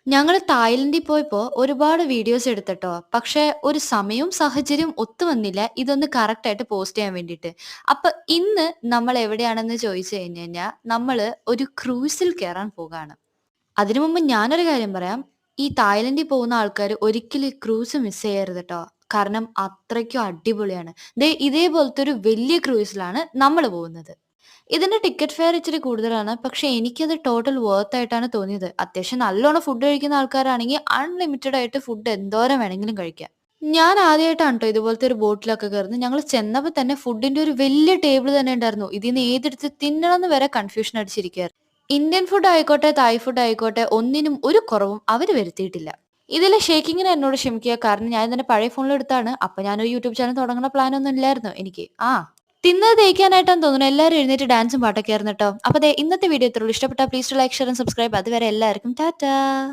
ഞങ്ങള് തായ്ലൻഡിൽ പോയപ്പോ ഒരുപാട് വീഡിയോസ് എടുത്തിട്ടോ. പക്ഷേ ഒരു സമയവും സാഹചര്യവും ഒത്തുവന്നില്ല ഇതൊന്ന് കറക്റ്റ് ആയിട്ട് പോസ്റ്റ് ചെയ്യാൻ വേണ്ടിയിട്ട്. അപ്പൊ ഇന്ന് നമ്മൾ എവിടെയാണെന്ന് ചോദിച്ചു കഴിഞ്ഞാ, നമ്മള് ഒരു ക്രൂസിൽ കേറാൻ പോകാണ്. അതിനു മുമ്പ് ഞാനൊരു കാര്യം പറയാം. ഈ തായ്ലൻഡിൽ പോകുന്ന ആൾക്കാര് ഒരിക്കലും ഈ ക്രൂസ് മിസ് ചെയ്യരുത് ട്ടോ. കാരണം അത്രയ്ക്കും അടിപൊളിയാണ്. ദേ ഇതേപോലത്തെ ഒരു വലിയ ക്രൂസിലാണ് നമ്മള് പോകുന്നത്. ഇതിന്റെ ടിക്കറ്റ് ഫെയർ ഇച്ചിരി കൂടുതലാണ്. പക്ഷെ എനിക്കത് ടോട്ടൽ വർത്ത് ആയിട്ടാണ് തോന്നിയത്. അത്യാവശ്യം നല്ലോണം ഫുഡ് കഴിക്കുന്ന ആൾക്കാരാണെങ്കി അൺലിമിറ്റഡ് ആയിട്ട് ഫുഡ് എന്തോരം വേണമെങ്കിലും കഴിക്കാം. ഞാൻ ആദ്യമായിട്ടാണ് ട്ടോ ഇതുപോലത്തെ ഒരു ബോട്ടിലൊക്കെ കേറുന്നത്. ഞങ്ങള് ചെന്നപ്പോ തന്നെ ഫുഡിന്റെ ഒരു വലിയ ടേബിൾ തന്നെ ഉണ്ടായിരുന്നു. ഇതിന്ന് ഏതെടുത്ത് തിന്നണംന്ന് വരെ കൺഫ്യൂഷൻ അടിച്ചിരിക്കുകയായിരുന്നു. ഇന്ത്യൻ ഫുഡ് ആയിക്കോട്ടെ, തായ് ഫുഡ് ആയിക്കോട്ടെ ഒന്നിനും ഒരു കുറവും അവര് വരുത്തിയിട്ടില്ല. ഇതിലെ ഷേക്കിങ്ങിന് എന്നോട് ക്ഷമിക്കുക. കാരണം ഞാൻ ഇതിന്റെ പഴയ ഫോണിൽ എടുത്താണ്. അപ്പൊ ഞാനൊരു യൂട്യൂബ് ചാനൽ തുടങ്ങുന്ന പ്ലാൻ ഒന്നും ഇല്ലായിരുന്നു എനിക്ക്. തിന്നത് തേയ്ക്കാനായിട്ടാന്ന് തോന്നുന്നു. എല്ലാവരും എഴുന്നേറ്റ് ഡാൻസും പാട്ടൊക്കെ ആയിരുന്നു ട്ടോ. അപ്പൊ ദേ ഇന്നത്തെ വീഡിയോ ഇത്രയുള്ളൂ. ഇഷ്ടപ്പെട്ടാ please to like, share and subscribe. അതുവരെ എല്ലാവർക്കും ടാറ്റാ.